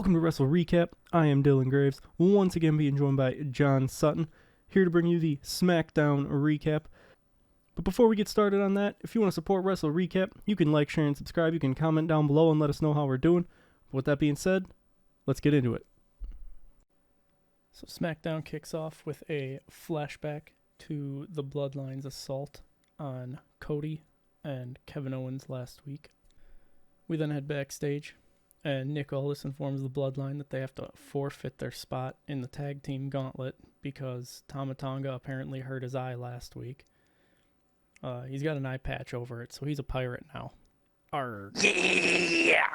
Welcome to WrestleRecap. I am Dylan Graives, once again being joined by John Sutton, here to bring you the SmackDown recap. But before we get started on that, if you want to support WrestleRecap, you can like, share, and subscribe. You can comment down below and let us know how we're doing. But with that being said, let's get into it. So SmackDown kicks off with a flashback to the Bloodline's assault on Cody and Kevin Owens last week. We then head backstage, and Nick Aldis informs the Bloodline that they have to forfeit their spot in the tag team gauntlet because Tama Tonga apparently hurt his eye last week. He's got an eye patch over it, so he's a pirate now. Arrgh. Yeah.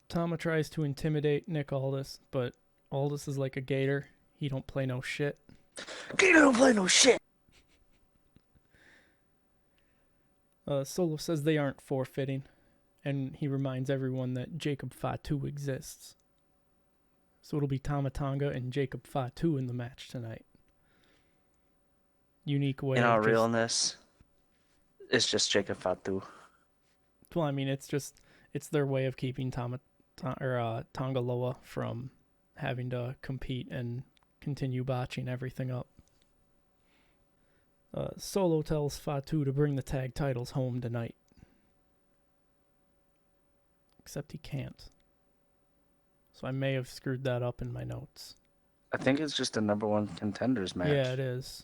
Tama tries to intimidate Nick Aldis, but Aldis is like a gator. He don't play no shit. Gator don't play no shit. Solo says they aren't forfeiting, and he reminds everyone that Jacob Fatu exists. So it'll be Tama Tonga and Jacob Fatu in the match tonight. Unique way. In all realness, it's just Jacob Fatu. Well, I mean, it's their way of keeping Tonga Loa from having to compete and continue botching everything up. Solo tells Fatu to bring the tag titles home tonight. Except he can't. So I may have screwed that up in my notes. I think it's just a number one Contenders match. Yeah, it is.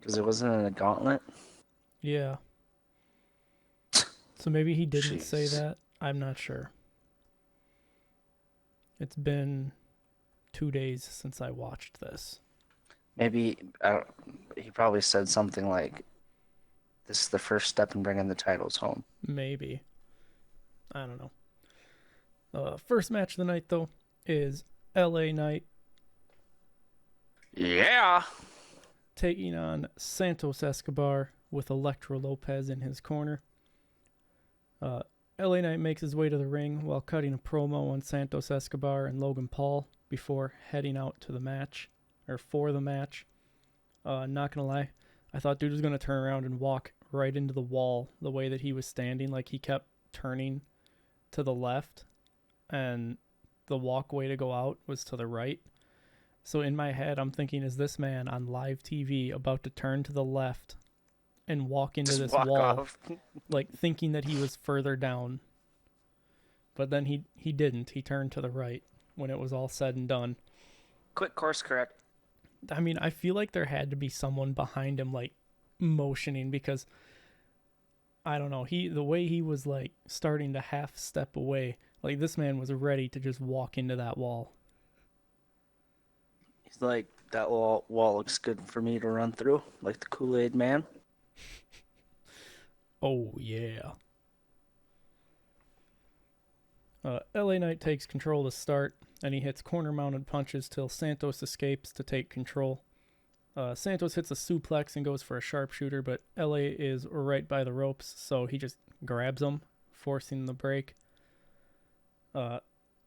Because it wasn't in a gauntlet. Yeah. So maybe he didn't say Jeez. that. I'm not sure. It's been 2 days since I watched this. Maybe he probably said something like, "This is the first step in bringing the titles home." Maybe. I don't know. First match of the night, though, is LA Knight Yeah. taking on Santos Escobar with Elektra Lopez in his corner. LA Knight makes his way to the ring while cutting a promo on Santos Escobar and Logan Paul before heading out to the match, or for the match. Not gonna lie, I thought dude was gonna turn around and walk right into the wall the way that he was standing. Like, he kept turning to the left, and the walkway to go out was to the right. So in my head, I'm thinking, is this man on live TV about to turn to the left and walk into Just this walk wall, off. like thinking that he was further down? But then he didn't. He turned to the right when it was all said and done. Quick course correct. I mean, I feel like there had to be someone behind him, like, motioning, because I don't know, the way he was, like, starting to half step away, like, this man was ready to just walk into that wall. He's like, that wall looks good for me to run through, like the Kool-Aid man. Oh, yeah. LA Knight takes control to start, and he hits corner-mounted punches till Santos escapes to take control. Santos hits a suplex and goes for a sharpshooter, but LA is right by the ropes, so he just grabs him, forcing the break.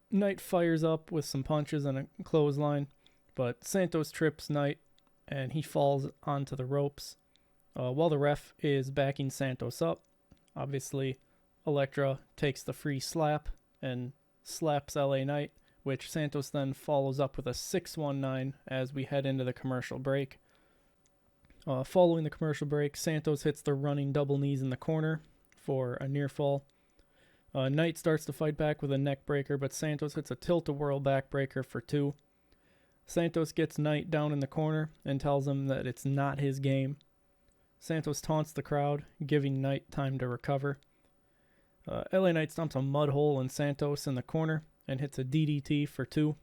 Knight fires up with some punches and a clothesline, but Santos trips Knight, and he falls onto the ropes. While the ref is backing Santos up, obviously Elektra takes the free slap and slaps LA Knight, which Santos then follows up with a 619 as we head into the commercial break. Following the commercial break, Santos hits the running double knees in the corner for a near fall. Knight starts to fight back with a neck breaker, but Santos hits a tilt-a-whirl backbreaker for 2. Santos gets Knight down in the corner and tells him that it's not his game. Santos taunts the crowd, giving Knight time to recover. LA Knight stomps a mud hole in Santos in the corner and hits a DDT for 2.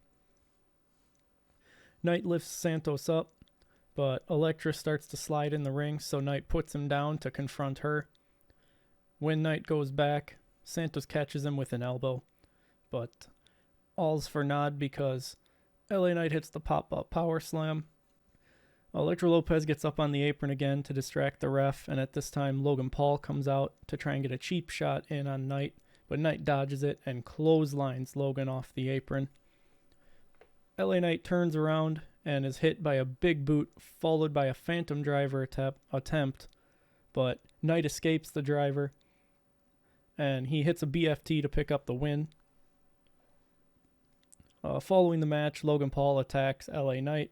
Knight lifts Santos up, but Elektra starts to slide in the ring, so Knight puts him down to confront her. When Knight goes back, Santos catches him with an elbow, but all's for naught because LA Knight hits the pop-up power slam. Elektra Lopez gets up on the apron again to distract the ref, and at this time Logan Paul comes out to try and get a cheap shot in on Knight, but Knight dodges it and clotheslines Logan off the apron. LA Knight turns around and is hit by a big boot, followed by a phantom driver attempt, but Knight escapes the driver and he hits a BFT to pick up the win. Following the match, Logan Paul attacks LA Knight,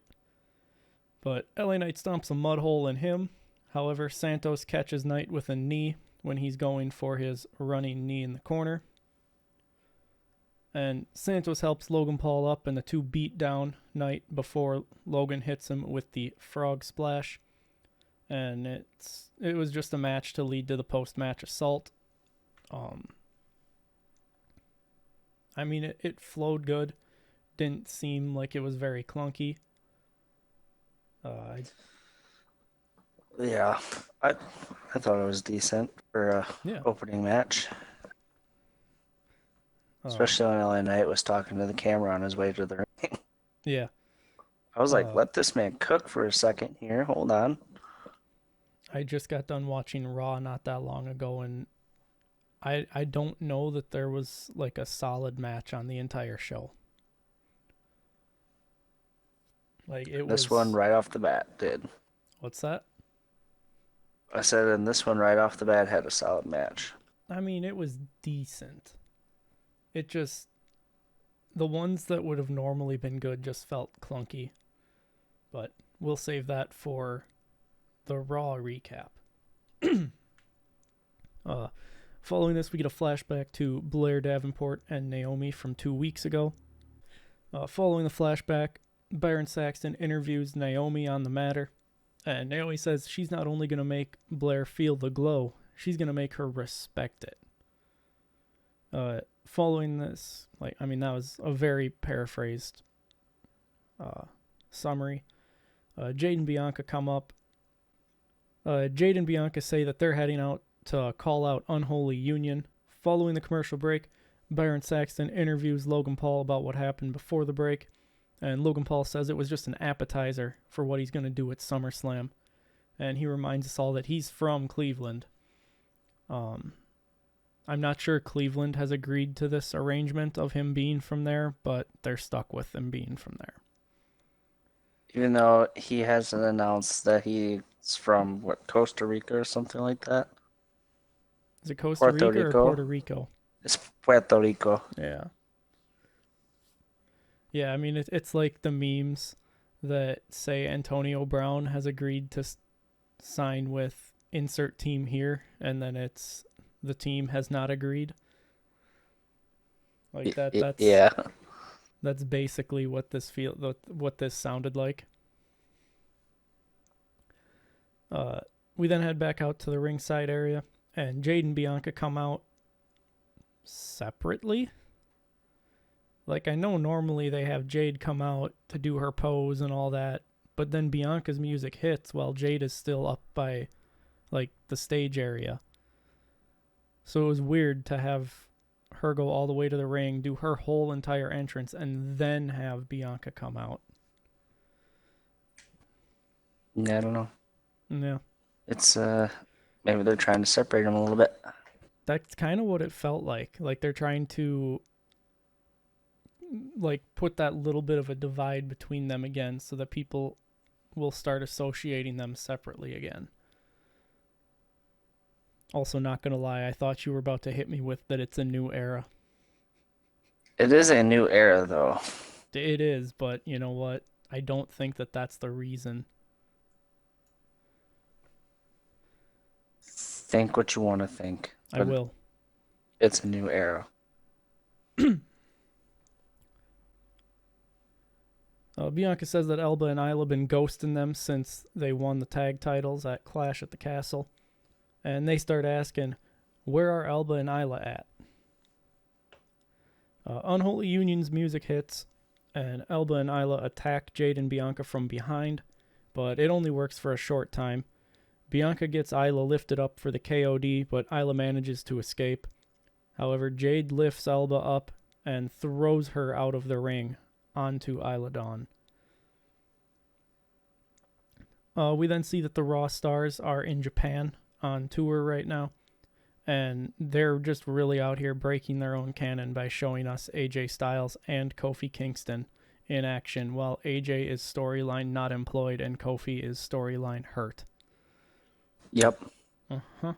but LA Knight stomps a mud hole in him. However, Santos catches Knight with a knee when he's going for his running knee in the corner. And Santos helps Logan Paul up, and the two beat down Knight before Logan hits him with the frog splash. And it was just a match to lead to the post-match assault. I mean, it flowed good. Didn't seem like it was very clunky. Yeah, I thought it was decent for a opening match. Especially when LA Knight was talking to the camera on his way to the ring. Yeah. I was like, let this man cook for a second here. Hold on. I just got done watching Raw not that long ago, and I don't know that there was like a solid match on the entire show. Like this one right off the bat did. What's that? I said, and this one right off the bat had a solid match. I mean, it was decent. It just, the ones that would have normally been good just felt clunky. But we'll save that for the Raw recap. Following this, we get a flashback to Blair Davenport and Naomi from 2 weeks ago. Following the flashback, Byron Saxton interviews Naomi on the matter. And Naomi says she's not only going to make Blair feel the glow, she's going to make her respect it. Following this, that was a very paraphrased summary. Jade and Bianca come up. Jade and Bianca say that they're heading out to call out Unholy Union. Following the commercial break, Byron Saxton interviews Logan Paul about what happened before the break. And Logan Paul says it was just an appetizer for what he's going to do at SummerSlam. And he reminds us all that he's from Cleveland. I'm not sure Cleveland has agreed to this arrangement of him being from there, but they're stuck with him being from there. Even though he hasn't announced that he's from, Costa Rica or something like that? Is it Costa Rica or Puerto Rico? It's Puerto Rico. Yeah. Yeah, I mean, it's like the memes that say Antonio Brown has agreed to sign with insert team here, and then it's the team has not agreed. Like that's yeah. That's basically what this sounded like. We then head back out to the ringside area, and Jade and Bianca come out separately. Like, I know normally they have Jade come out to do her pose and all that, but then Bianca's music hits while Jade is still up by, like, the stage area. So it was weird to have her go all the way to the ring, do her whole entire entrance, and then have Bianca come out. Yeah, I don't know. Yeah. It's, maybe they're trying to separate them a little bit. That's kind of what it felt like. Like, they're trying to like put that little bit of a divide between them again so that people will start associating them separately again. Also, not gonna lie, I thought you were about to hit me with that it's a new era. It is a new era, though. It is, but you know what? I don't think that that's the reason. Think what you want to think. I will. It's a new era. Bianca says that Elba and Isla have been ghosting them since they won the tag titles at Clash at the Castle. And they start asking, where are Elba and Isla at? Unholy Union's music hits, and Elba and Isla attack Jade and Bianca from behind, but it only works for a short time. Bianca gets Isla lifted up for the KOD, but Isla manages to escape. However, Jade lifts Elba up and throws her out of the ring onto Isla Dawn. We then see that the Raw stars are in Japan on tour right now, and they're just really out here breaking their own canon by showing us AJ Styles and Kofi Kingston in action, while AJ is storyline not employed and Kofi is storyline hurt. Yep. Uh-huh.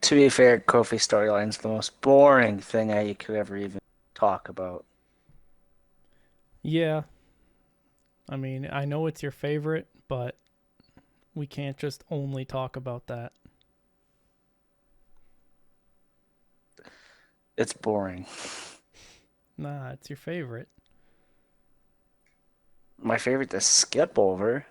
To be fair, Kofi storyline's the most boring thing I could ever even talk about. Yeah, I mean, I know it's your favorite, but we can't just only talk about that. It's boring. Nah, it's your favorite. My favorite to skip over.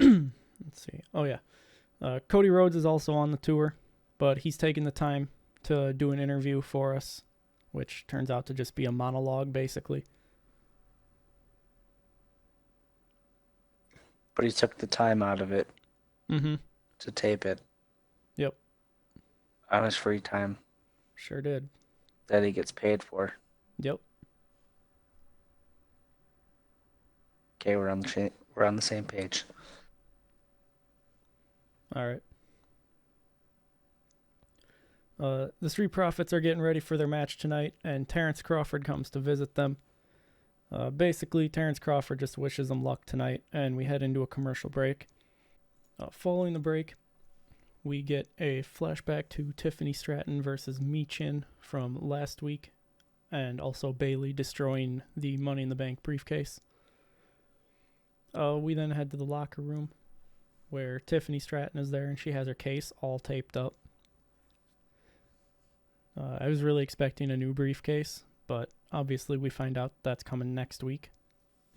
Let's see. Oh, yeah. Cody Rhodes is also on the tour, but he's taking the time to do an interview for us, which turns out to just be a monologue, basically. But he took the time out of it Mm-hmm. to tape it Yep. on his free time Sure did. that he gets paid for. Yep. Okay, we're on the same page. All right. The Street Profits are getting ready for their match tonight, and Terrence Crawford comes to visit them. Basically, Terrence Crawford just wishes them luck tonight, and we head into a commercial break. Following the break, we get a flashback to Tiffany Stratton versus Michin from last week, and also Bayley destroying the Money in the Bank briefcase. We then head to the locker room, where Tiffany Stratton is there, and she has her case all taped up. I was really expecting a new briefcase, but obviously we find out that's coming next week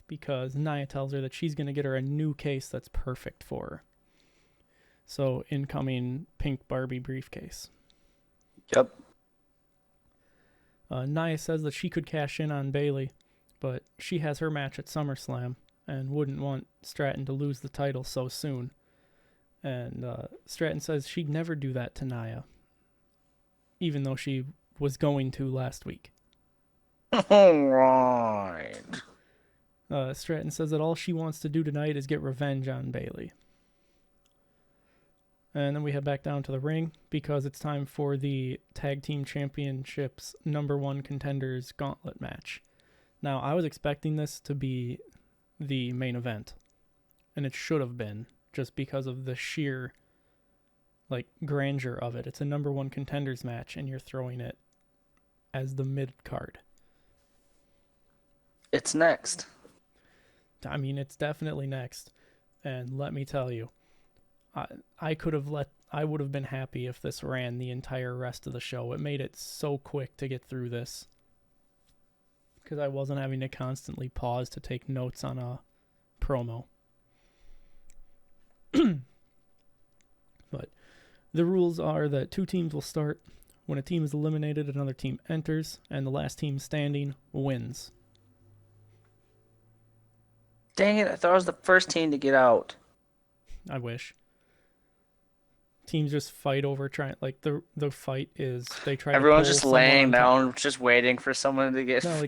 because Nia tells her that she's going to get her a new case that's perfect for her. So, incoming pink Barbie briefcase. Yep. Nia says that she could cash in on Bayley, but she has her match at SummerSlam and wouldn't want Stratton to lose the title so soon. And Stratton says she'd never do that to Nia, even though she was going to last week. All right. Stratton says that all she wants to do tonight is get revenge on Bayley. And then we head back down to the ring because it's time for the Tag Team Championships #1 Contenders Gauntlet match. Now, I was expecting this to be the main event, and it should have been, just because of the sheer grandeur of it. It's a #1 Contenders match, and you're throwing it as the mid-card. It's next. I mean, it's definitely next. And let me tell you, I would have been happy if this ran the entire rest of the show. It made it so quick to get through this, because I wasn't having to constantly pause to take notes on a promo. But the rules are that 2 teams will start. When a team is eliminated, another team enters, and the last team standing wins. Dang it, I thought I was the first team to get out. I wish. Teams just fight over the fight is they try Everyone's to pull just someone laying on top. down, just waiting for someone to get... No,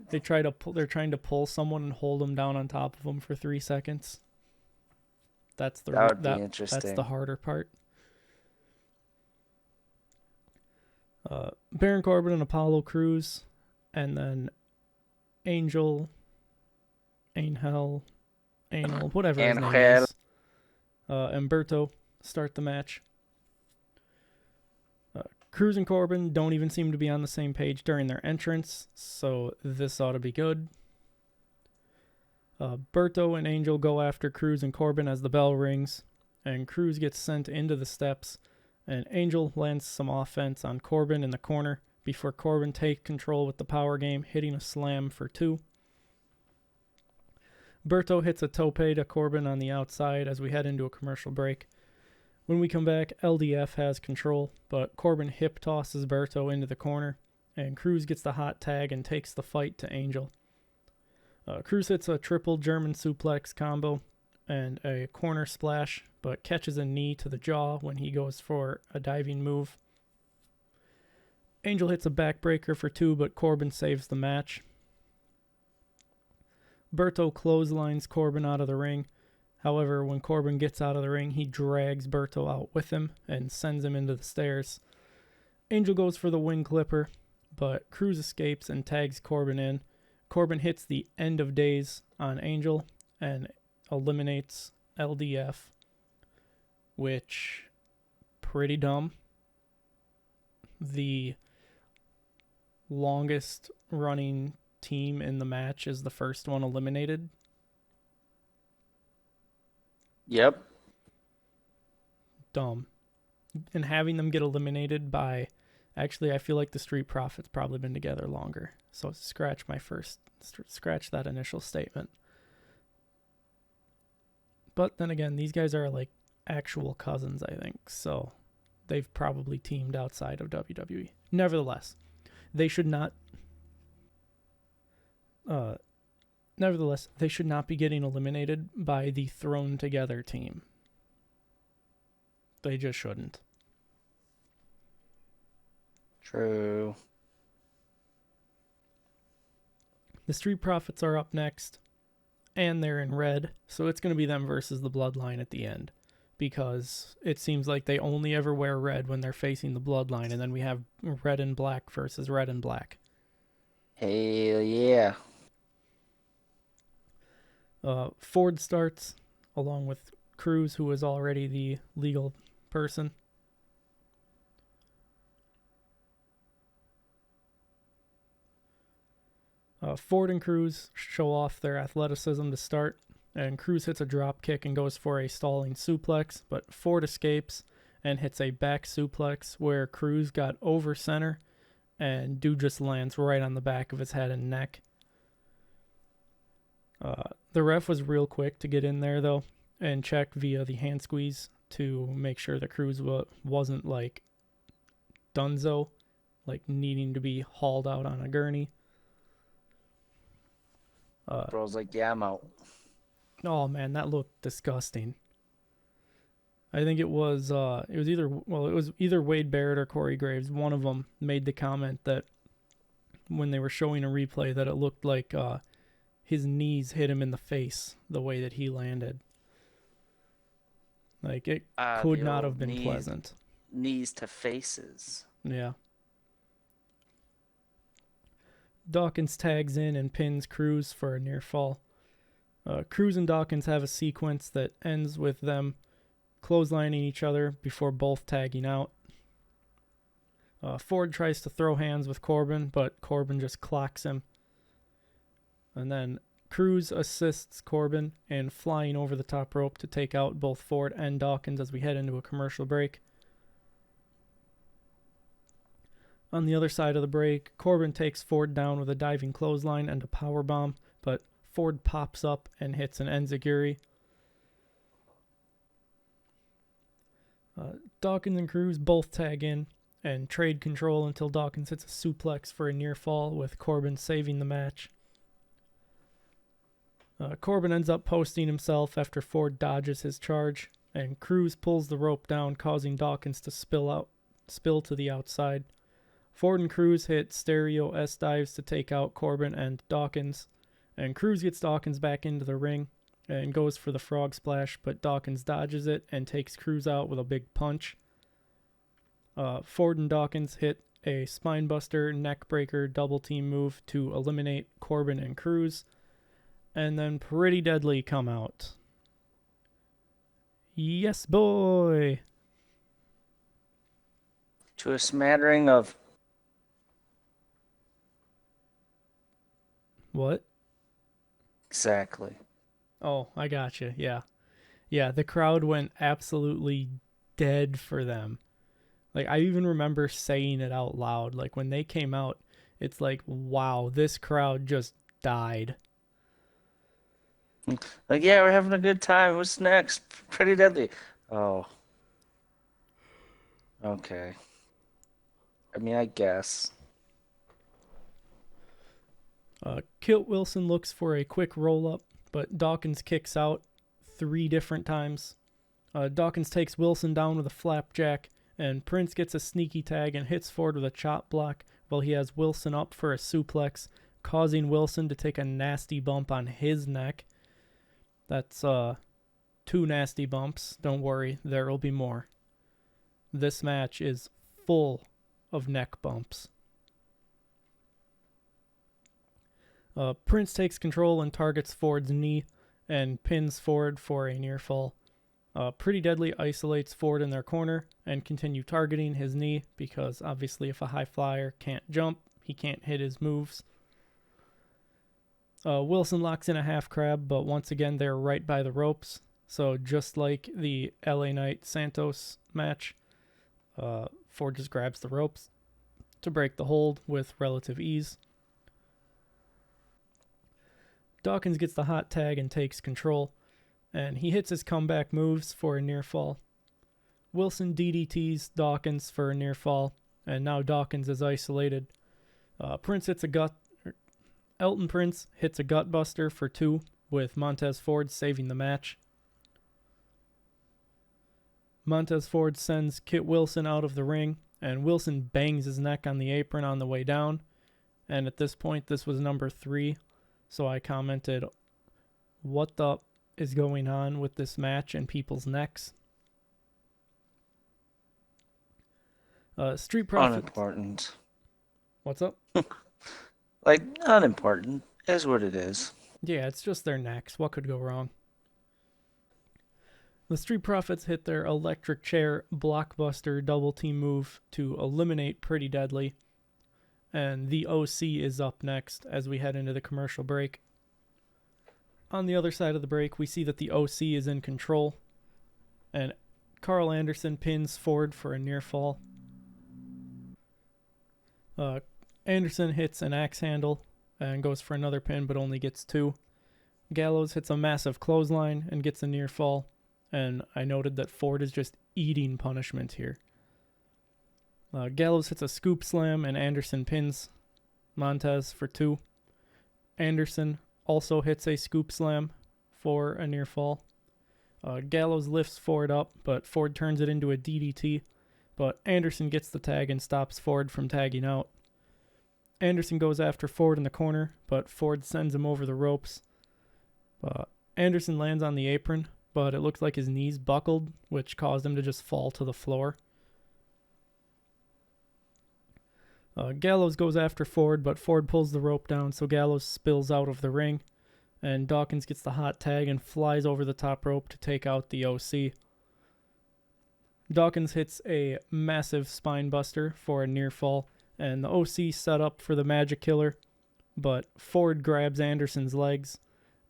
they're trying to pull someone and hold them down on top of them for 3 seconds. That would be interesting. That's the harder part. Baron Corbin and Apollo Crews, and then Angel, whatever his name is, Humberto start the match. Crews and Corbin don't even seem to be on the same page during their entrance, so this ought to be good. Berto and Angel go after Crews and Corbin as the bell rings, and Crews gets sent into the steps, and Angel lands some offense on Corbin in the corner before Corbin takes control with the power game, hitting a slam for 2. Berto hits a tope to Corbin on the outside as we head into a commercial break. When we come back, LDF has control, but Corbin hip tosses Berto into the corner, and Crews gets the hot tag and takes the fight to Angel. Crews hits a triple German suplex combo and a corner splash, but catches a knee to the jaw when he goes for a diving move. Angel hits a backbreaker for 2, but Corbin saves the match. Berto clotheslines Corbin out of the ring. However, when Corbin gets out of the ring, he drags Berto out with him and sends him into the stairs. Angel goes for the wing clipper, but Crews escapes and tags Corbin in. Corbin hits the end of days on Angel and eliminates LDF, which pretty dumb. The longest running team in the match is the first one eliminated. Yep. Dumb. And having them get eliminated by, actually, I feel like the Street Profits probably been together longer. So scratch that initial statement. But then again, these guys are like actual cousins, I think. So they've probably teamed outside of WWE. Nevertheless, they should not be getting eliminated by the thrown together team. They just shouldn't. True. The Street Profits are up next, and they're in red, so it's going to be them versus the Bloodline at the end, because it seems like they only ever wear red when they're facing the Bloodline, and then we have red and black versus red and black. Hell yeah. Ford starts, along with Cruz, who is already the legal person. Ford and Cruz show off their athleticism to start, and Cruz hits a drop kick and goes for a stalling suplex, but Ford escapes and hits a back suplex where Cruz got over center, and dude just lands right on the back of his head and neck. The ref was real quick to get in there, though, and check via the hand squeeze to make sure that Cruz wasn't, like, donezo, like needing to be hauled out on a gurney. Bro's like, yeah, I'm out. Oh man, that looked disgusting. I think it was either Wade Barrett or Corey Graves. One of them made the comment that when they were showing a replay that it looked like his knees hit him in the face the way that he landed. Like, it could not have been pleasant. Knees to faces. Yeah. Dawkins tags in and pins Cruz for a near fall. Cruz and Dawkins have a sequence that ends with them clotheslining each other before both tagging out. Ford tries to throw hands with Corbin, but Corbin just clocks him. And then Cruz assists Corbin in flying over the top rope to take out both Ford and Dawkins as we head into a commercial break. On the other side of the break, Corbin takes Ford down with a diving clothesline and a powerbomb, but Ford pops up and hits an enziguri. Dawkins and Cruz both tag in and trade control until Dawkins hits a suplex for a near fall, with Corbin saving the match. Corbin ends up posting himself after Ford dodges his charge, and Cruz pulls the rope down, causing Dawkins to spill to the outside. Ford and Cruz hit stereo S-dives to take out Corbin and Dawkins, and Cruz gets Dawkins back into the ring and goes for the frog splash, but Dawkins dodges it and takes Cruz out with a big punch. Ford and Dawkins hit a spinebuster neckbreaker double team move to eliminate Corbin and Cruz, and then Pretty Deadly come out. Yes, boy! To a smattering of... What? Exactly. Oh, I gotcha. Yeah. Yeah, the crowd went absolutely dead for them. Like, I even remember saying it out loud. Like, when they came out, it's like, wow, this crowd just died. Like, yeah, we're having a good time. What's next? Pretty Deadly. Oh. Okay. I mean, I guess. Kilt Wilson looks for a quick roll-up, but Dawkins kicks out 3 different times. Dawkins takes Wilson down with a flapjack, and Prince gets a sneaky tag and hits Ford with a chop block while he has Wilson up for a suplex, causing Wilson to take a nasty bump on his neck. That's 2 nasty bumps. Don't worry, there will be more. This match is full of neck bumps. Prince takes control and targets Ford's knee and pins Ford for a near fall. Pretty Deadly isolates Ford in their corner and continue targeting his knee because obviously if a high flyer can't jump, he can't hit his moves. Wilson locks in a half crab, but once again they're right by the ropes. So just like the LA Knight Santos match, Ford just grabs the ropes to break the hold with relative ease. Dawkins gets the hot tag and takes control, and he hits his comeback moves for a near fall. Wilson DDTs Dawkins for a near fall, and now Dawkins is isolated. Elton Prince hits a gut buster for 2, with Montez Ford saving the match. Montez Ford sends Kit Wilson out of the ring, and Wilson bangs his neck on the apron on the way down. And at this point, this was number 3, so I commented, what the is going on with this match and people's necks? Street Profits. Unimportant. What's up? Like, unimportant is what it is. Yeah, it's just their necks. What could go wrong? The Street Profits hit their electric chair blockbuster double team move to eliminate Pretty Deadly. And the OC is up next as we head into the commercial break. On the other side of the break, we see that the OC is in control. And Carl Anderson pins Ford for a near fall. Anderson hits an axe handle and goes for another pin, but only gets 2. Gallows hits a massive clothesline and gets a near fall. And I noted that Ford is just eating punishment here. Gallows hits a scoop slam and Anderson pins Montez for 2. Anderson also hits a scoop slam for a near fall. Gallows lifts Ford up, but Ford turns it into a DDT. But Anderson gets the tag and stops Ford from tagging out. Anderson goes after Ford in the corner, but Ford sends him over the ropes. Anderson lands on the apron, but it looks like his knees buckled, which caused him to just fall to the floor. Gallows goes after Ford, but Ford pulls the rope down, so Gallows spills out of the ring, and Dawkins gets the hot tag and flies over the top rope to take out the OC. Dawkins hits a massive spine buster for a near fall, and the OC set up for the Magic Killer, but Ford grabs Anderson's legs,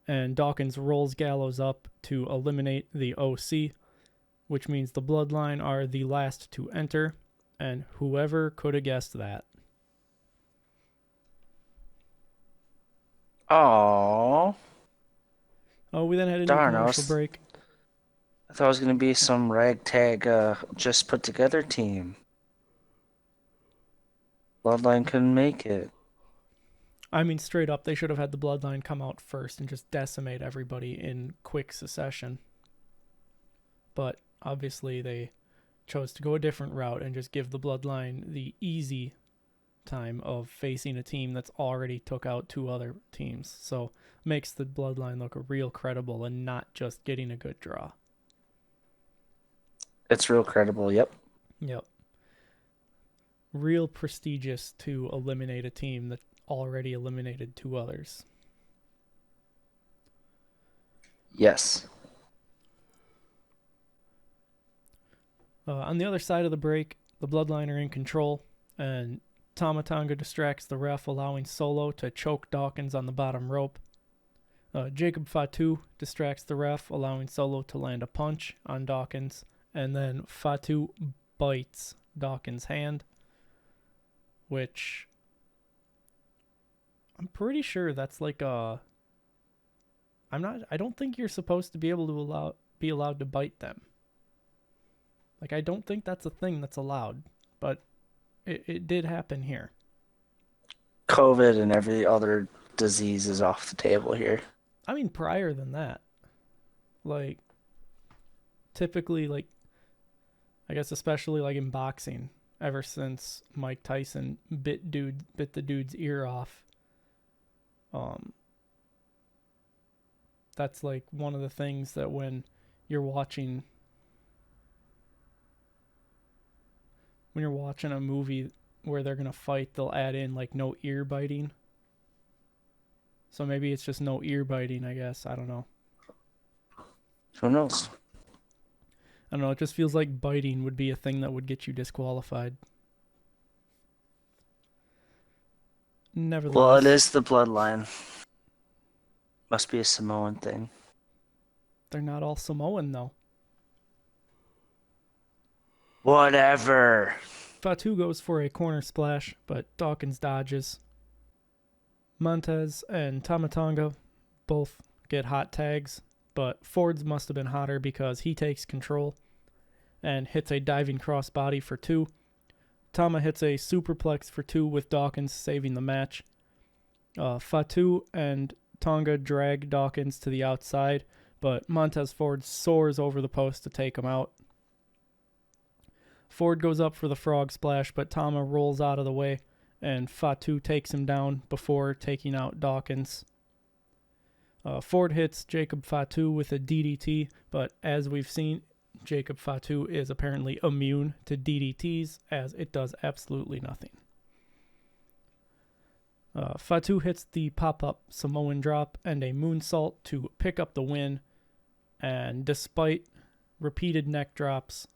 and Dawkins rolls Gallows up to eliminate the OC, which means the Bloodline are the last to enter, and whoever could have guessed that. Aww. Oh, we then had a commercial break. I thought it was going to be some ragtag, just put together team. Bloodline couldn't make it. I mean, straight up, they should have had the Bloodline come out first and just decimate everybody in quick succession. But obviously, they chose to go a different route and just give the Bloodline the easy time of facing a team that's already took out 2 other teams. So makes the Bloodline look real credible and not just getting a good draw. It's real credible, yep. Yep. Real prestigious to eliminate a team that already eliminated 2 others. Yes. On the other side of the break, the Bloodline are in control, and Tama Tonga distracts the ref, allowing Solo to choke Dawkins on the bottom rope. Jacob Fatu distracts the ref, allowing Solo to land a punch on Dawkins, and then Fatu bites Dawkins' hand, which I'm pretty sure that's like a... I don't think you're supposed to be able to be allowed to bite them. Like, I don't think that's a thing that's allowed, but it did happen here. COVID and every other disease is off the table here. I mean, prior than that, like, typically, like, I guess especially like in boxing, ever since Mike Tyson bit the dude's ear off, that's like one of the things that when you're watching a movie where they're gonna fight, they'll add in like no ear biting. So maybe it's just no ear biting, I guess. I don't know. Who knows? I don't know. It just feels like biting would be a thing that would get you disqualified. Well, it Nevertheless, is the bloodline. Must be a Samoan thing. they're not all Samoan, though. Whatever. Fatu goes for a corner splash, but Dawkins dodges. Montez and Tamatonga both get hot tags, but Ford's must have been hotter because he takes control and hits a diving crossbody for 2. Tama hits a superplex for 2 with Dawkins saving the match. Fatu and Tonga drag Dawkins to the outside, but Montez Ford soars over the post to take him out. Ford goes up for the frog splash, but Tama rolls out of the way, and Fatu takes him down before taking out Dawkins. Ford hits Jacob Fatu with a DDT, but as we've seen, Jacob Fatu is apparently immune to DDTs, as it does absolutely nothing. Fatu hits the pop-up Samoan drop and a moonsault to pick up the win, and despite repeated neck drops,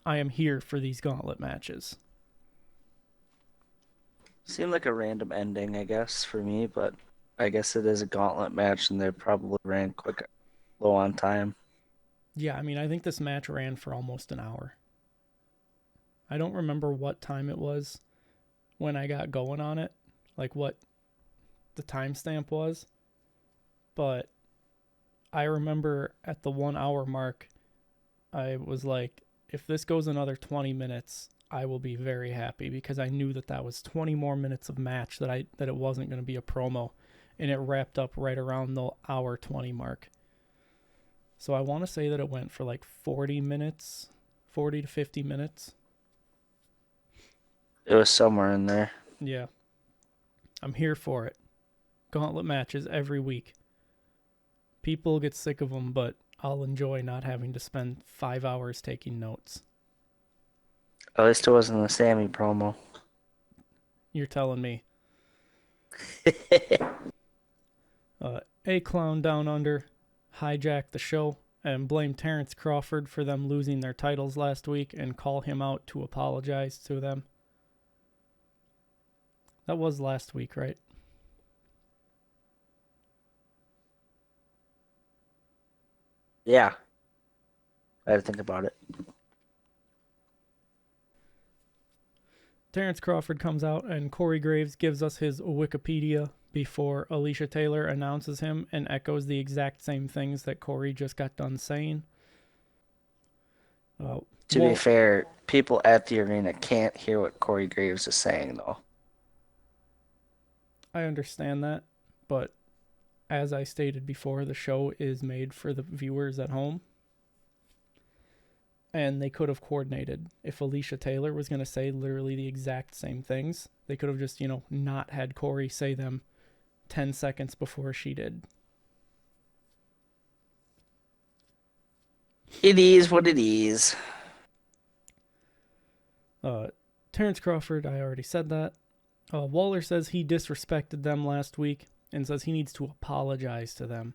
I am here for these gauntlet matches. Seemed like a random ending, I guess, for me, but I guess it is a gauntlet match, and they probably ran low on time. Yeah, I mean, I think this match ran for almost an hour. I don't remember what time it was when I got going on it, like what the timestamp was, but I remember at the 1 hour mark, I was like, if this goes another 20 minutes, I will be very happy, because I knew that was 20 more minutes of match that it wasn't going to be a promo, and it wrapped up right around the hour 20 mark. So I want to say that it went for like 40 minutes, 40 to 50 minutes. It was somewhere in there. Yeah. I'm here for it. Gauntlet matches every week. People get sick of them, but I'll enjoy not having to spend 5 hours taking notes. At least it wasn't a Sammy promo. You're telling me. A-Clown Down Under hijack the show and blame Terrence Crawford for them losing their titles last week and call him out to apologize to them. That was last week, right? Yeah. I had to think about it. Terrence Crawford comes out and Corey Graves gives us his Wikipedia before Alicia Taylor announces him and echoes the exact same things that Corey just got done saying. To be fair, people at the arena can't hear what Corey Graves is saying, though. I understand that, but as I stated before, the show is made for the viewers at home. And they could have coordinated. If Alicia Taylor was going to say literally the exact same things, they could have just, not had Corey say them 10 seconds before she did. It is what it is. Terrence Crawford, I already said that. Waller says he disrespected them last week and says he needs to apologize to them.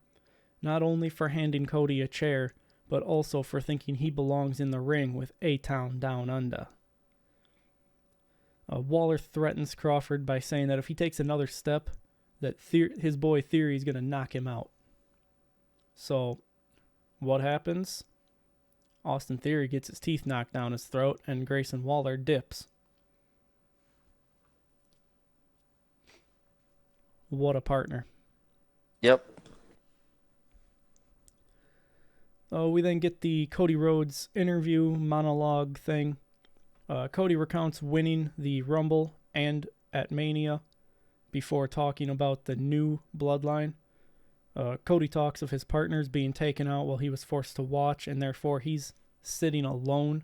Not only for handing Cody a chair, but also for thinking he belongs in the ring with A-Town Down Under. Waller threatens Crawford by saying that if he takes another step, that his boy Theory is going to knock him out. So, what happens? Austin Theory gets his teeth knocked down his throat, and Grayson Waller dips. What a partner. Yep. We then get the Cody Rhodes interview monologue thing. Cody recounts winning the Rumble and at Mania before talking about the new bloodline. Cody talks of his partners being taken out while he was forced to watch, and therefore he's sitting alone.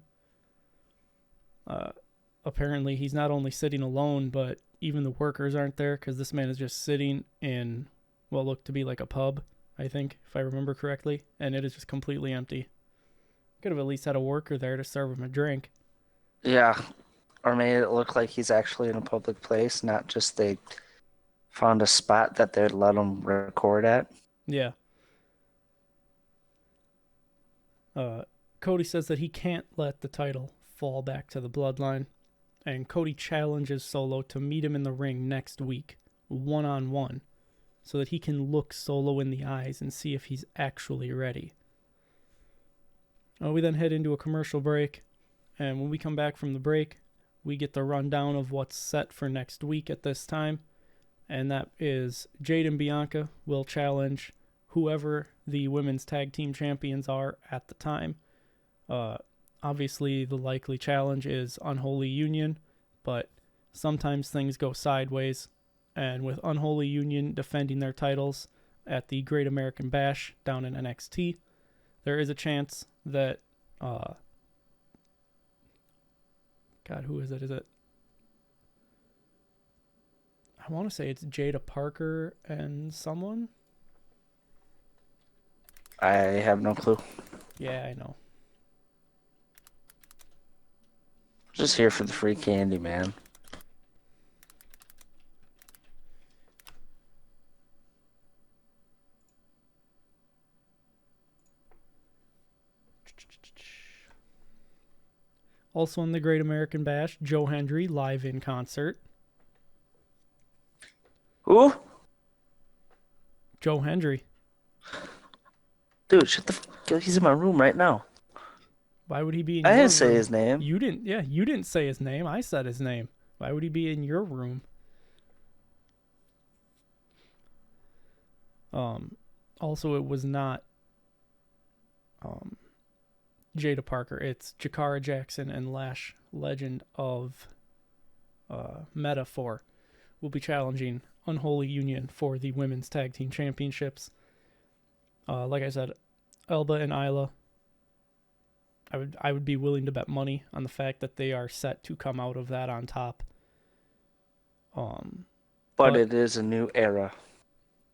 Apparently he's not only sitting alone, but even the workers aren't there, because this man is just sitting in what looked to be like a pub, I think, if I remember correctly, and it is just completely empty. Could have at least had a worker there to serve him a drink. Yeah, or made it look like he's actually in a public place, not just they Found a spot that they'd let him record at. Yeah. Cody says that he can't let the title fall back to the Bloodline, and Cody challenges Solo to meet him in the ring next week, one-on-one, so that he can look Solo in the eyes and see if he's actually ready. We then head into a commercial break, and when we come back from the break, we get the rundown of what's set for next week at this time, and that is Jade and Bianca will challenge whoever the women's tag team champions are at the time. Obviously, the likely challenge is Unholy Union, but sometimes things go sideways, and with Unholy Union defending their titles at the Great American Bash down in NXT, there is a chance that God, who is it? I want to say it's Jada Parker and someone. I have no clue. Yeah, I know. Just here for the free candy, man. Also in the Great American Bash, Joe Hendry live in concert. Who? Joe Hendry. Dude, shut the fuck up. He's in my room right now. Why would he be in I your didn't say room? his name. You didn't. Yeah, you didn't say his name. I said his name. Why would he be in your room? Also, it was not Jada Parker. It's Jakara Jackson and Lash Legend of Metaphor will be challenging Unholy Union for the Women's Tag Team Championships. Like I said, Elba and Isla, I would be willing to bet money on the fact that they are set to come out of that on top. But it is a new era.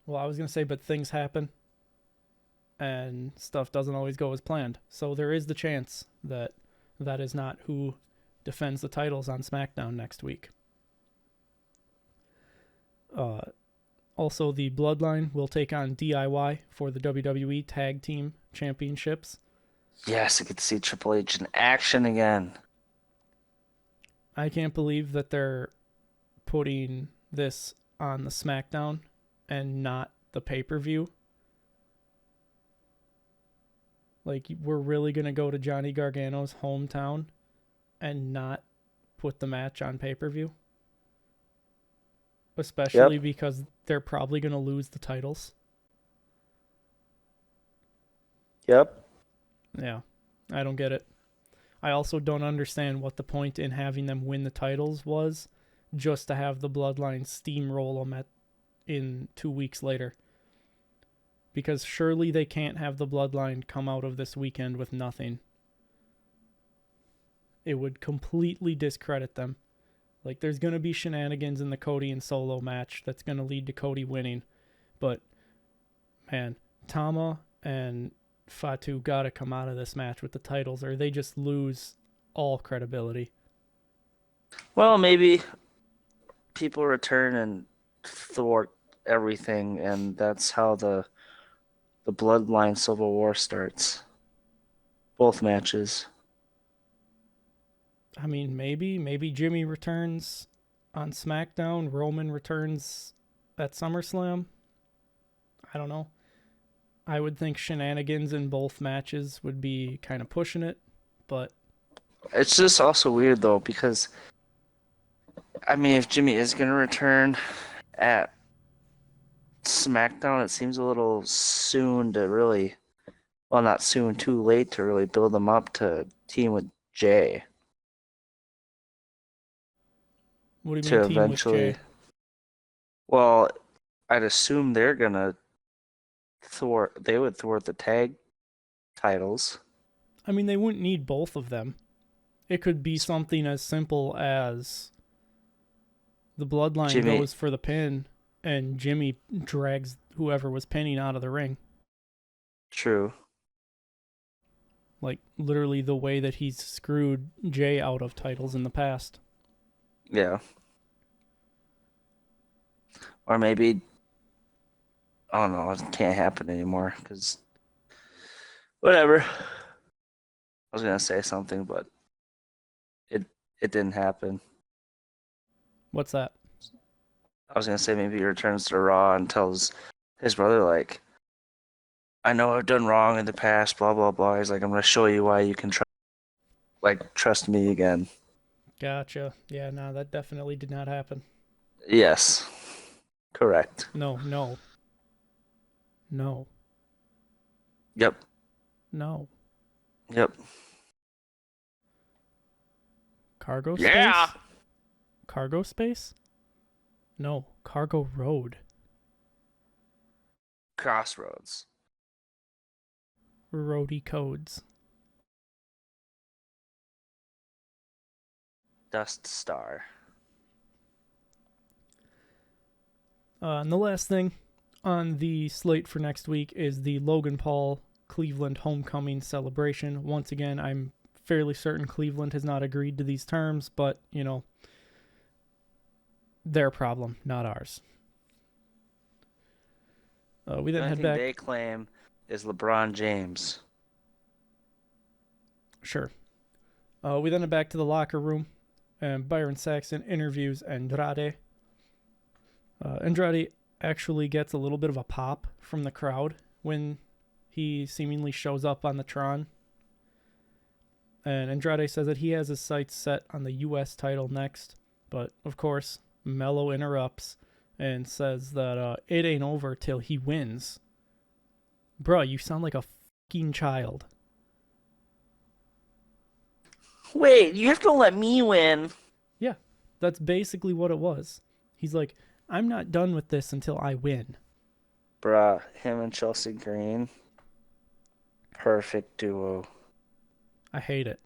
Well, I was going to say, but things happen and stuff doesn't always go as planned. So there is the chance that that is not who defends the titles on SmackDown next week. Also, the Bloodline will take on DIY for the WWE Tag Team Championships. Yes, I get to see Triple H in action again. I can't believe that they're putting this on the SmackDown and not the pay-per-view. Like, we're really going to go to Johnny Gargano's hometown and not put the match on pay-per-view? Especially because they're probably going to lose the titles. Yep. Yeah, I don't get it. I also don't understand what the point in having them win the titles was, just to have the Bloodline steamroll them in 2 weeks later. Because surely they can't have the Bloodline come out of this weekend with nothing. It would completely discredit them. Like, there's going to be shenanigans in the Cody and Solo match that's going to lead to Cody winning. But, man, Tama and Fatu got to come out of this match with the titles, or they just lose all credibility. Well, maybe people return and thwart everything, and that's how the Bloodline Civil War starts. Both matches. I mean, maybe Jimmy returns on SmackDown, Roman returns at SummerSlam. I don't know. I would think shenanigans in both matches would be kind of pushing it, but It's just also weird, though, because, I mean, if Jimmy is going to return at SmackDown, it seems a little soon to really, well, not soon, too late to really build him up to team with Jay. what do you mean To team eventually, with Jay? well, I'd assume they're going to they would thwart the tag titles. I mean, they wouldn't need both of them. It could be something as simple as the Bloodline goes for the pin and Jimmy drags whoever was pinning out of the ring. True. Like, literally the way that he's screwed Jay out of titles in the past. Yeah. Or maybe, I don't know, it can't happen anymore because whatever. I was gonna say something, but it it didn't happen. What's that? I was gonna say maybe he returns to Raw and tells his brother like, I know I've done wrong in the past, blah blah blah. He's like, I'm gonna show you why you can trust me again. Gotcha. Yeah, no, that definitely did not happen. Yes, correct. No, no, no, Yep, no. yep. Cargo Yeah. space? Cargo space? No, cargo road. Crossroads. Roadie codes. Dust Star. And the last thing on the slate for next week is the Logan Paul Cleveland homecoming celebration. Once again, I'm fairly certain Cleveland has not agreed to these terms, but, you know, their problem, not ours. We The then only head thing back. they claim is LeBron James. Sure. We then head back to the locker room, and Byron Saxton interviews Andrade. Andrade actually gets a little bit of a pop from the crowd when he seemingly shows up on the Tron. And Andrade says that he has his sights set on the U.S. title next. But, of course, Mello interrupts and says that it ain't over till he wins. Bruh, you sound like a fucking child. Wait, you have to let me win. Yeah, that's basically what it was. He's like, I'm not done with this until I win. Bruh, him and Chelsea Green. Perfect duo. I hate it.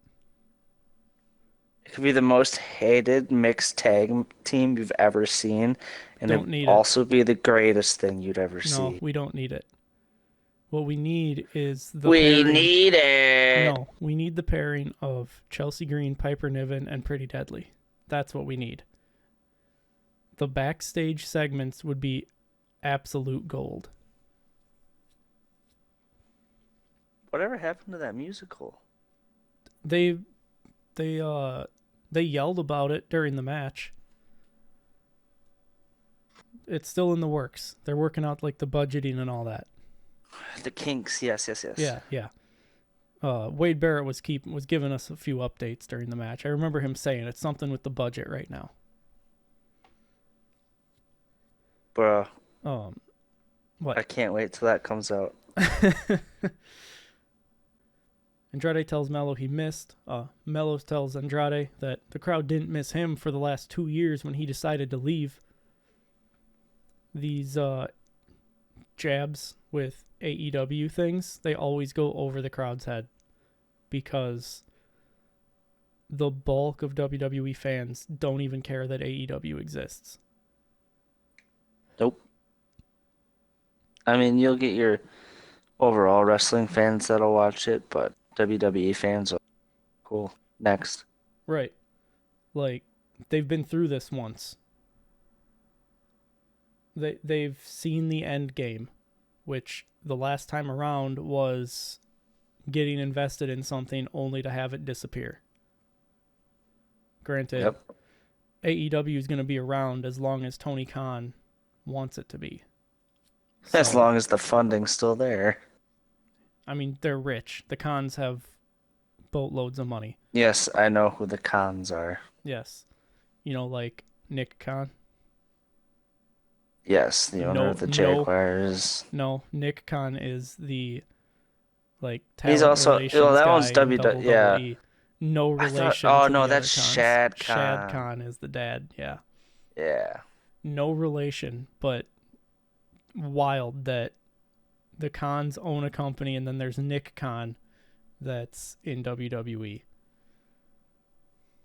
It could be the most hated mixed tag team you've ever seen, and Don't it'd need it. also be the greatest thing you'd ever No, see. we don't need it. What we need is the We pairing. need it. No, we need the pairing of Chelsea Green, Piper Niven, and Pretty Deadly. That's what we need. The backstage segments would be absolute gold. Whatever happened to that musical? They they they yelled about it during the match. It's still in the works. They're working out like the budgeting and all that. The Kinks, yes, yes, yes. Yeah, yeah. Wade Barrett was giving us a few updates during the match. I remember him saying it's something with the budget right now. Bruh, What? I can't wait till that comes out. Andrade tells Mello he missed. Mello tells Andrade that the crowd didn't miss him for the last 2 years when he decided to leave. These jabs with AEW things, they always go over the crowd's head because the bulk of WWE fans don't even care that AEW exists. Nope. I mean, you'll get your overall wrestling fans that'll watch it, but WWE fans are cool. Next. Right. Like, they've been through this once. They've seen the end game, which the last time around was getting invested in something only to have it disappear. Granted, Yep. AEW is going to be around as long as Tony Khan wants it to be. As So, long as the funding's still there. I mean, they're rich. The Khans have boatloads of money. Yes, I know who the cons are. Yes. You know, like Nick Khan. Yes, the owner of the Jaguars. No, Nick Khan is the like He's talent also, relations that guy one's in yeah. WWE. No I thought, relation oh to no, the other that's Khans. Shad Shad Khan. Khan is the dad, yeah. Yeah. No relation, but wild that the Khans own a company and then there's Nick Khan that's in WWE.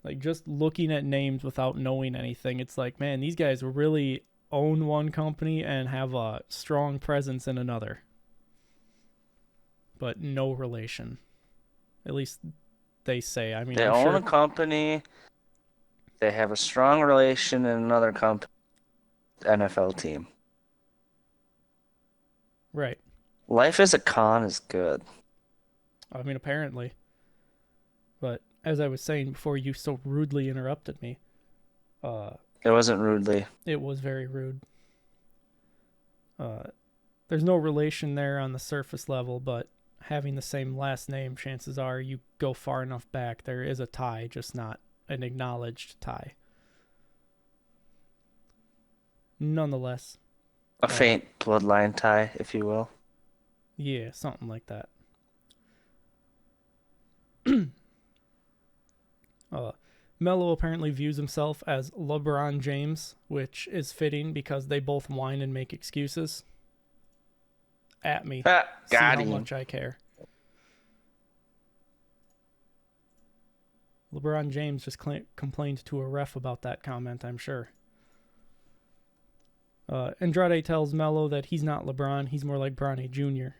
Like, just looking at names without knowing anything, it's like, man, these guys really own one company and have a strong presence in another. But no relation. At least they say. I mean, They I'm own sure. a company. They have a strong relation in another company. NFL team. Right. Life as a con is good. I mean, apparently. But as I was saying before you so rudely interrupted me, uh, It wasn't rudely. it was very rude. Uh, there's no relation there on the surface level, but having the same last name, chances are you go far enough back, there is a tie, just not an acknowledged tie. Nonetheless. A faint bloodline tie, if you will. Yeah, something like that. Melo apparently views himself as LeBron James, which is fitting because they both whine and make excuses. At me. See Got how him. much I care. LeBron James just complained to a ref about that comment, I'm sure. Andrade tells Melo that he's not LeBron, he's more like Bronny Jr.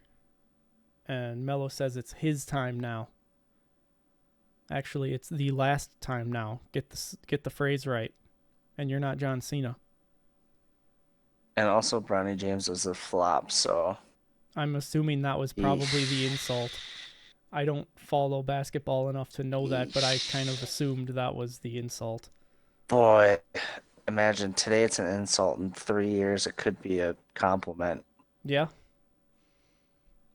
And Melo says it's his time now. Actually, it's the last time now. Get the phrase right. And you're not John Cena. And also, Bronny James was a flop, so. I'm assuming that was probably the insult. I don't follow basketball enough to know that, but I kind of assumed that was the insult. Boy, imagine today it's an insult. In 3 years, it could be a compliment. Yeah?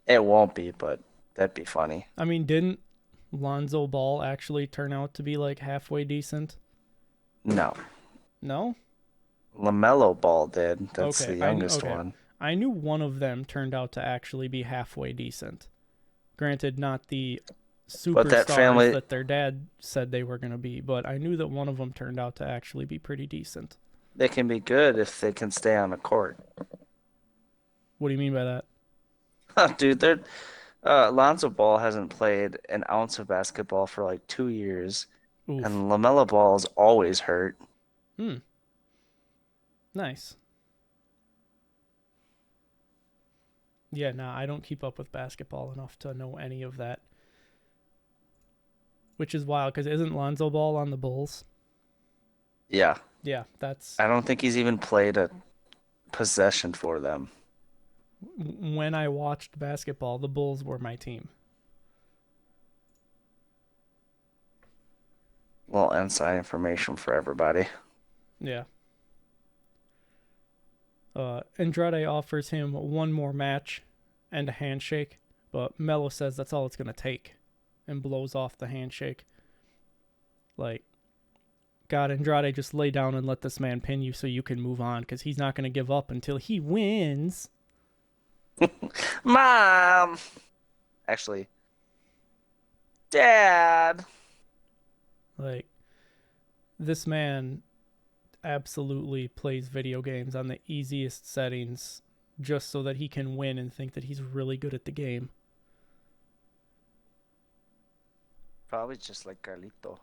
It won't be, but that'd be funny. I mean, didn't Lonzo Ball actually turn out to be like halfway decent? No. No? LaMelo Ball did. That's Okay, the youngest one. I knew one of them turned out to actually be halfway decent. Granted, not the superstars that their dad said they were going to be, but I knew that one of them turned out to actually be pretty decent. They can be good if they can stay on the court. What do you mean by that? Dude, Lonzo Ball hasn't played an ounce of basketball for like 2 years, Oof. and LaMelo Ball is always hurt. Nice. Yeah, nah, I don't keep up with basketball enough to know any of that. Which is wild, because isn't Lonzo Ball on the Bulls? Yeah. Yeah, that's... I don't think he's even played a possession for them. When I watched basketball, the Bulls were my team. Little inside information for everybody. Yeah. Andrade offers him one more match and a handshake, but Melo says that's all it's going to take and blows off the handshake. Like, God, Andrade, just lay down and let this man pin you so you can move on, because he's not going to give up until he wins. Mom! Actually, Dad! Like, this man absolutely plays video games on the easiest settings just so that he can win and think that he's really good at the game. Probably just like Carlito.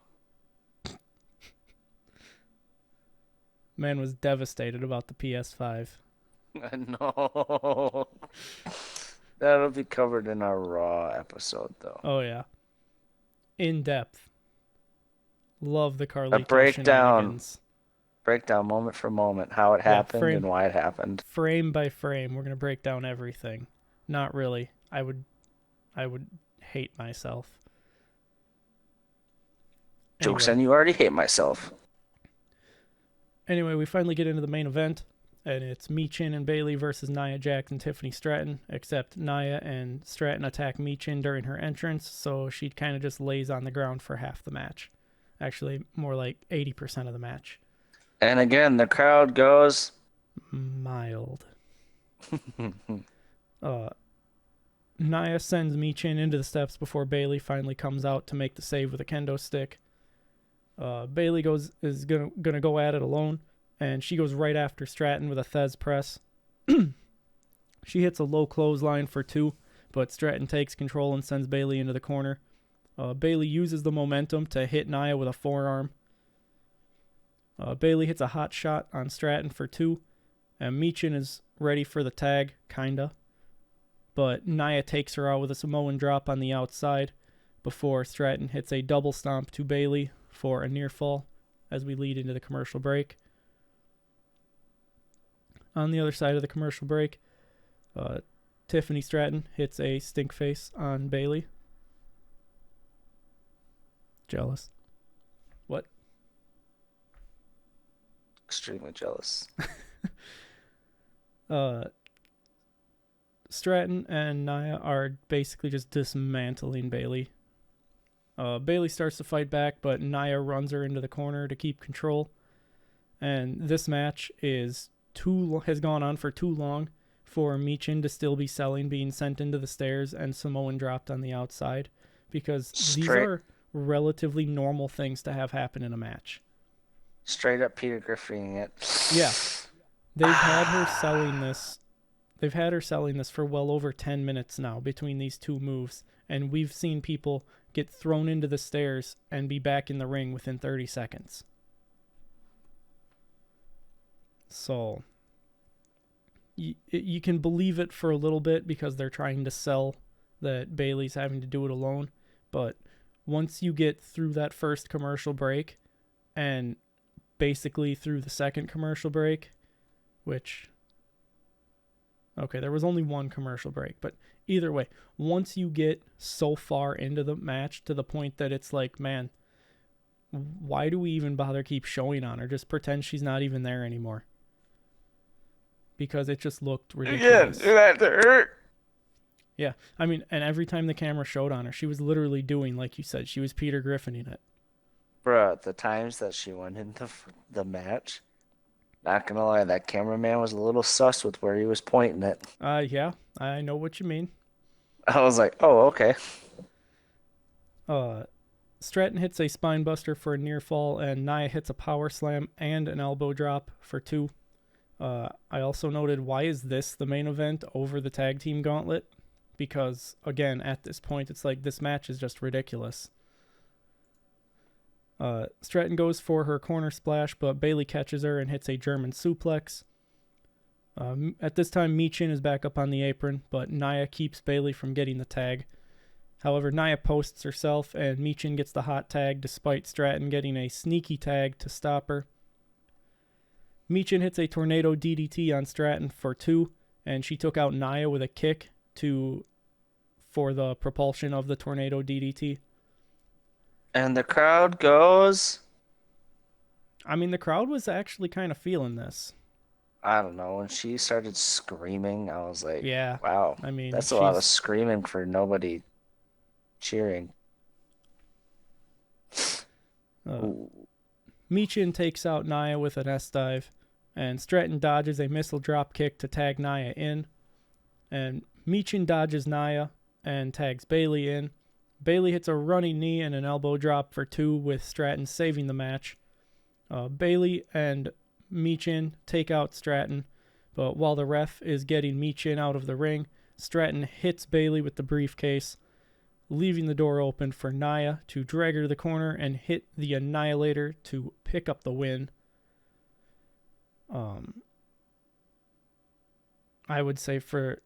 Man was devastated about the PS5. No. That'll be covered in our Raw episode, though. Oh, yeah. In depth. Love the Carlito A breakdown. shenanigans. Breakdown moment for moment, how it happened and why it happened. Frame by frame, we're going to break down everything. Not really. I would hate myself. Joke's on you, already hate myself. Anyway, we finally get into the main event, and it's Michin and Bayley versus Nia Jax and Tiffany Stratton, except Nia and Stratton attack Michin during her entrance, so she kind of just lays on the ground for half the match. Actually, more like 80% of the match. And again, the crowd goes... mild. Nia sends Michin into the steps before Bayley finally comes out to make the save with a kendo stick. Bayley is gonna go at it alone, and she goes right after Stratton with a Thez press. She hits a low clothesline for 2, but Stratton takes control and sends Bayley into the corner. Bayley uses the momentum to hit Nia with a forearm. Bayley hits a hot shot on Stratton for 2, and Michin is ready for the tag, kinda. But Nia takes her out with a Samoan drop on the outside before Stratton hits a double stomp to Bayley for a near fall as we lead into the commercial break. on the other side of the commercial break, Tiffany Stratton hits a stink face on Bayley. Jealous. What? Extremely jealous. Stratton and Nia are basically just dismantling Bayley. Bayley starts to fight back, but Nia runs her into the corner to keep control. And this match has gone on for too long for Michin to still be selling, being sent into the stairs, and Samoan dropped on the outside, because these are relatively normal things to have happen in a match. Straight up Peter Griffining it. Yeah. They've had her selling this. They've had her selling this for well over 10 minutes now between these two moves, and we've seen people get thrown into the stairs and be back in the ring within 30 seconds. So you can believe it for a little bit because they're trying to sell that Bayley's having to do it alone, but once you get through that first commercial break and basically through the second commercial break, which... Okay, there was only one commercial break, but either way, once you get so far into the match to the point that it's like, man, why do we even bother keep showing on her? Just pretend she's not even there anymore. Because it just looked ridiculous. Yeah, do that to her. Yeah, I mean, and every time the camera showed on her, she was literally doing, like you said, she was Peter Griffining it. Bruh, the times that she went into the match, not gonna lie, that cameraman was a little sus with where he was pointing it. Yeah, I know what you mean. I was like, oh, okay. Stratton hits a spine buster for a near fall, and Nia hits a power slam and an elbow drop for 2. I also noted, why is this the main event over the tag team gauntlet? Because, again, at this point, it's like this match is just ridiculous. Stratton goes for her corner splash, but Bayley catches her and hits a German suplex. At this time, Michin is back up on the apron, but Nia keeps Bayley from getting the tag. However, Nia posts herself, and Michin gets the hot tag despite Stratton getting a sneaky tag to stop her. Michin hits a tornado DDT on Stratton for 2, and she took out Nia with a kick for the propulsion of the tornado DDT. And the crowd goes... I mean, the crowd was actually kind of feeling this. I don't know. When she started screaming, I was like, yeah, wow. I mean, that's a lot of screaming for nobody cheering. Michin takes out Nia with an S-dive, and Stratton dodges a missile drop kick to tag Nia in. And Michin dodges Nia and tags Bayley in. Bayley hits a running knee and an elbow drop for 2, with Stratton saving the match. Bayley and Michin take out Stratton, but while the ref is getting Michin out of the ring, Stratton hits Bayley with the briefcase, leaving the door open for Nia to drag her to the corner and hit the Annihilator to pick up the win. I would say, for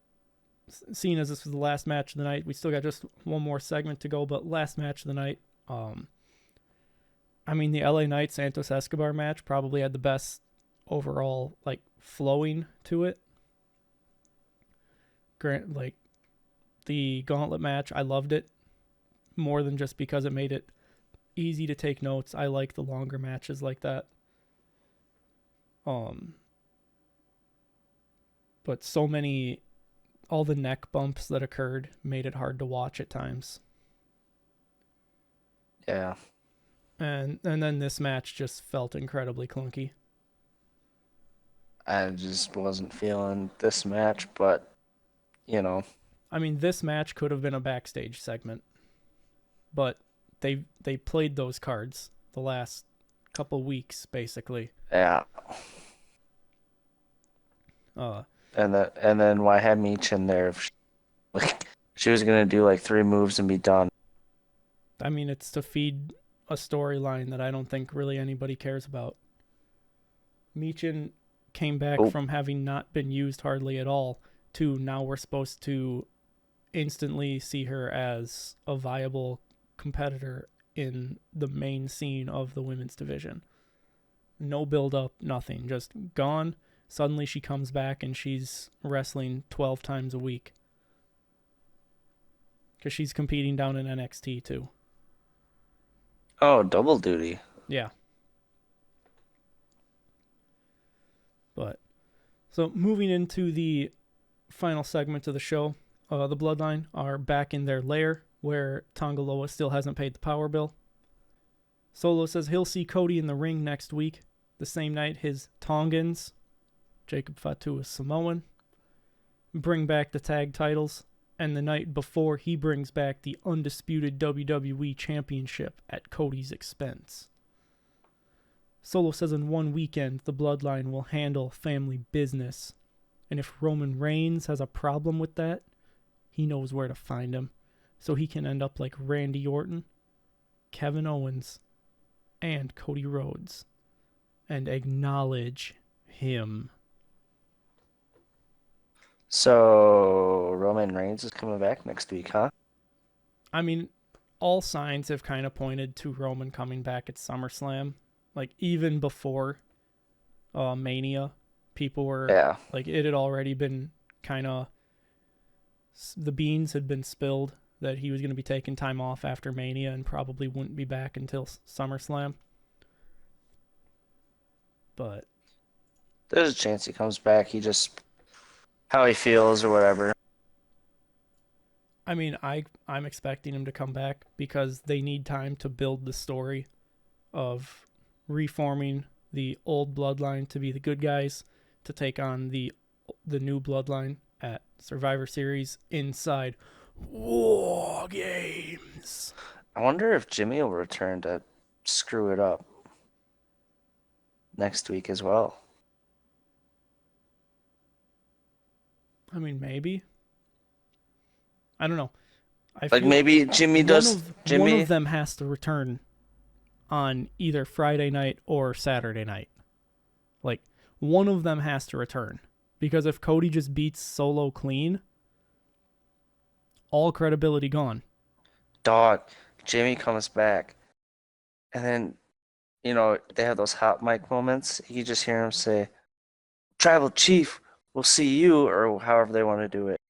seeing as this was the last match of the night, we still got just one more segment to go, but last match of the night, I mean, the LA Knight Santos Escobar match probably had the best overall, like, flowing to it. Like, the gauntlet match, I loved it more than just because it made it easy to take notes. I like the longer matches like that. But so many, all the neck bumps that occurred made it hard to watch at times. Yeah. And then this match just felt incredibly clunky. I just wasn't feeling this match, but, you know. I mean, this match could have been a backstage segment, but they played those cards the last couple weeks, basically. Yeah. And then why have Michin there? If she was gonna do like 3 moves and be done. I mean, it's to feed a storyline that I don't think really anybody cares about. Michin came back from having not been used hardly at all to now we're supposed to instantly see her as a viable competitor in the main scene of the women's division. No build up, nothing. Just gone, Suddenly she comes back and she's wrestling 12 times a week. Because she's competing down in NXT too. Oh, double duty. Yeah. But, so moving into the final segment of the show, the Bloodline are back in their lair where Tongaloa still hasn't paid the power bill. Solo says he'll see Cody in the ring next week. The same night his Tongans, Jacob Fatu is Samoan, bring back the tag titles. And the night before, he brings back the undisputed WWE Championship at Cody's expense. Solo says in one weekend, the Bloodline will handle family business. And if Roman Reigns has a problem with that, he knows where to find him. So he can end up like Randy Orton, Kevin Owens, and Cody Rhodes. And acknowledge him. So Roman Reigns is coming back next week, huh? I mean, all signs have kind of pointed to Roman coming back at SummerSlam. Like, even before Mania, people were, like, it had already been kind of, the beans had been spilled that he was going to be taking time off after Mania and probably wouldn't be back until SummerSlam. But there's a chance he comes back. He just, how he feels or whatever. I mean, I'm expecting him to come back because they need time to build the story of reforming the old bloodline to be the good guys to take on the new bloodline at Survivor Series inside War Games. I wonder if Jimmy will return to screw it up next week as well. I mean, maybe. I don't know. Maybe Jimmy does. One of them has to return on either Friday night or Saturday night. Like, one of them has to return. Because if Cody just beats Solo clean, all credibility gone. Dog, Jimmy comes back. And then, they have those hot mic moments. You just hear him say, Tribal Chief, we'll see you, or however they want to do it.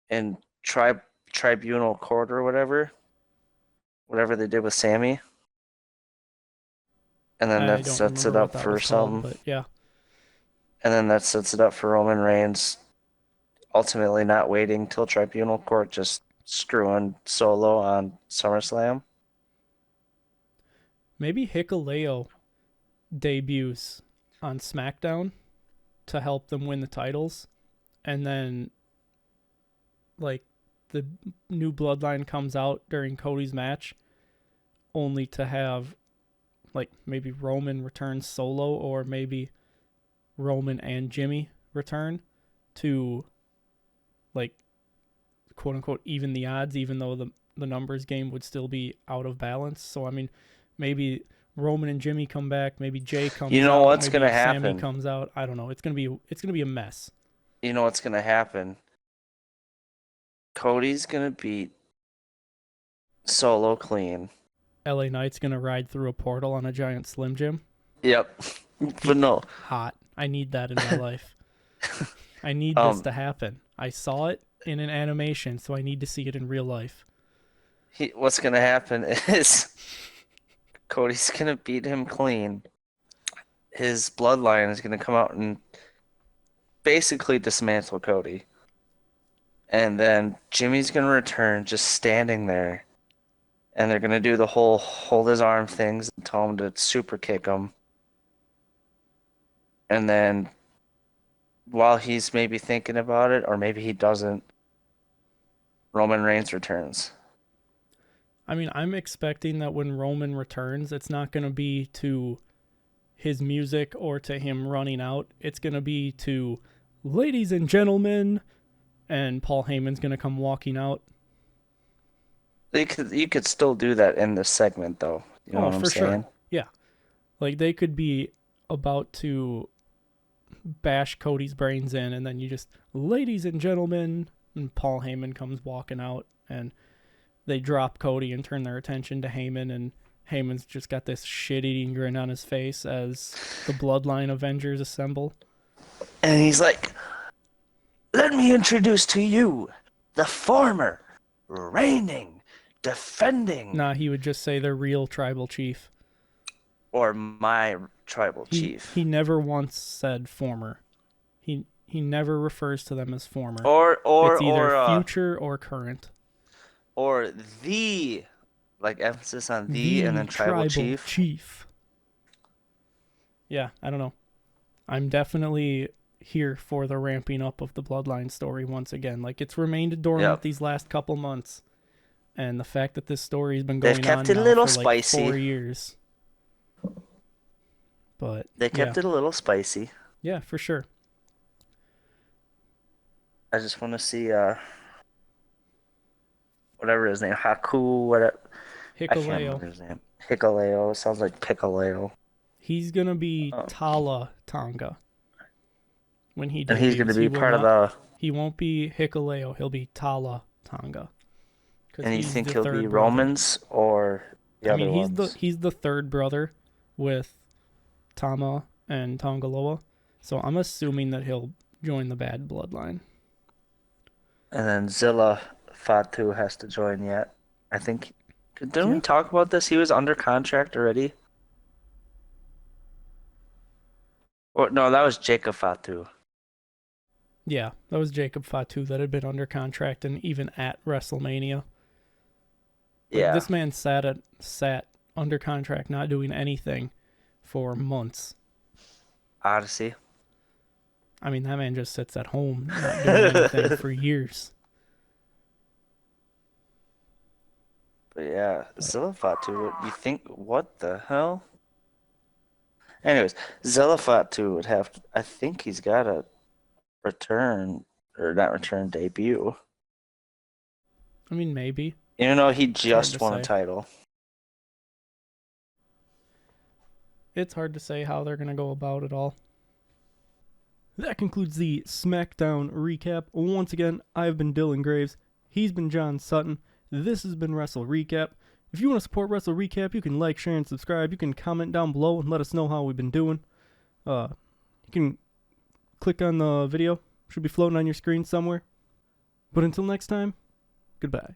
And Tribunal Court or whatever they did with Sammy. And then that sets it up for something. But yeah. And then that sets it up for Roman Reigns ultimately not waiting till Tribunal Court, just screwing Solo on SummerSlam. Maybe Hikuleo debuts on SmackDown to help them win the titles. And then, like, the new bloodline comes out during Cody's match only to have, like, maybe Roman return Solo, or maybe Roman and Jimmy return to, like, quote-unquote even the odds, even though the numbers game would still be out of balance. So, I mean, maybe Roman and Jimmy come back, maybe Jay comes out. You know what's going to happen? Sammy comes out. I don't know. It's going to be a mess. You know what's going to happen? Cody's going to beat Solo clean. LA Knight's going to ride through a portal on a giant Slim Jim. Yep. But no. Hot. I need that in my life. I need this to happen. I saw it in an animation, so I need to see it in real life. What's going to happen is Cody's going to beat him clean. His bloodline is going to come out and basically dismantle Cody. And then Jimmy's going to return just standing there. And they're going to do the whole hold his arm things and tell him to super kick him. And then while he's maybe thinking about it, or maybe he doesn't, Roman Reigns returns. I mean, I'm expecting that when Roman returns, it's not going to be to his music or to him running out. It's going to be to, ladies and gentlemen, and Paul Heyman's going to come walking out. You could still do that in this segment, though. You know what I'm saying? Sure. Yeah. Like, they could be about to bash Cody's brains in, and then you just, ladies and gentlemen, and Paul Heyman comes walking out, and they drop Cody and turn their attention to Heyman, and Heyman's just got this shit-eating grin on his face as the Bloodline Avengers assemble. And he's like, let me introduce to you the former reigning, defending, Nah, he would just say the real tribal chief. or my tribal He chief. he never once said former. He never refers to them as former. Or It's either future or current. or the, like emphasis on the and The then tribal chief. Yeah, I don't know. I'm definitely here for the ramping up of the bloodline story once again. Like, it's remained dormant these last couple months. And the fact that this story's been going They've kept on it a now little for like spicy. 4 years. But They kept it a little spicy. Yeah, for sure. I just want to see whatever his name, Haku, whatever. I can't remember Hikuleo. his name. Hikuleo. Sounds like Piccolo. He's gonna be Tala Tonga when he And debuts. he's going to be part of the. He won't be Hikuleo. He'll be Tala Tonga. And you think he'll be brother. Romans or the other he's ones? he's the third brother with Tama and Tongaloa. So I'm assuming that he'll join the bad bloodline. And then Zilla Fatu has to join yet. I think. Didn't we talk about this? He was under contract already. Or no, that was Jacob Fatu. Yeah, that was Jacob Fatu that had been under contract and even at WrestleMania. Like, this man sat under contract, not doing anything for months. Odyssey. I mean, that man just sits at home, not doing anything for years. But yeah, Zilla Fatu, you think, what the hell? Anyways, Zilla Fatu would have to, I think he's got a return, or not return, debut. I mean, maybe. Even though he just won a title. It's hard to say how they're going to go about it all. That concludes the SmackDown recap. Once again, I've been Dylan Graives. He's been John Sutton. This has been WrestleRecap. If you want to support WrestleRecap, you can like, share, and subscribe. You can comment down below and let us know how we've been doing. You can click on the video. Should be floating on your screen somewhere. But until next time, goodbye.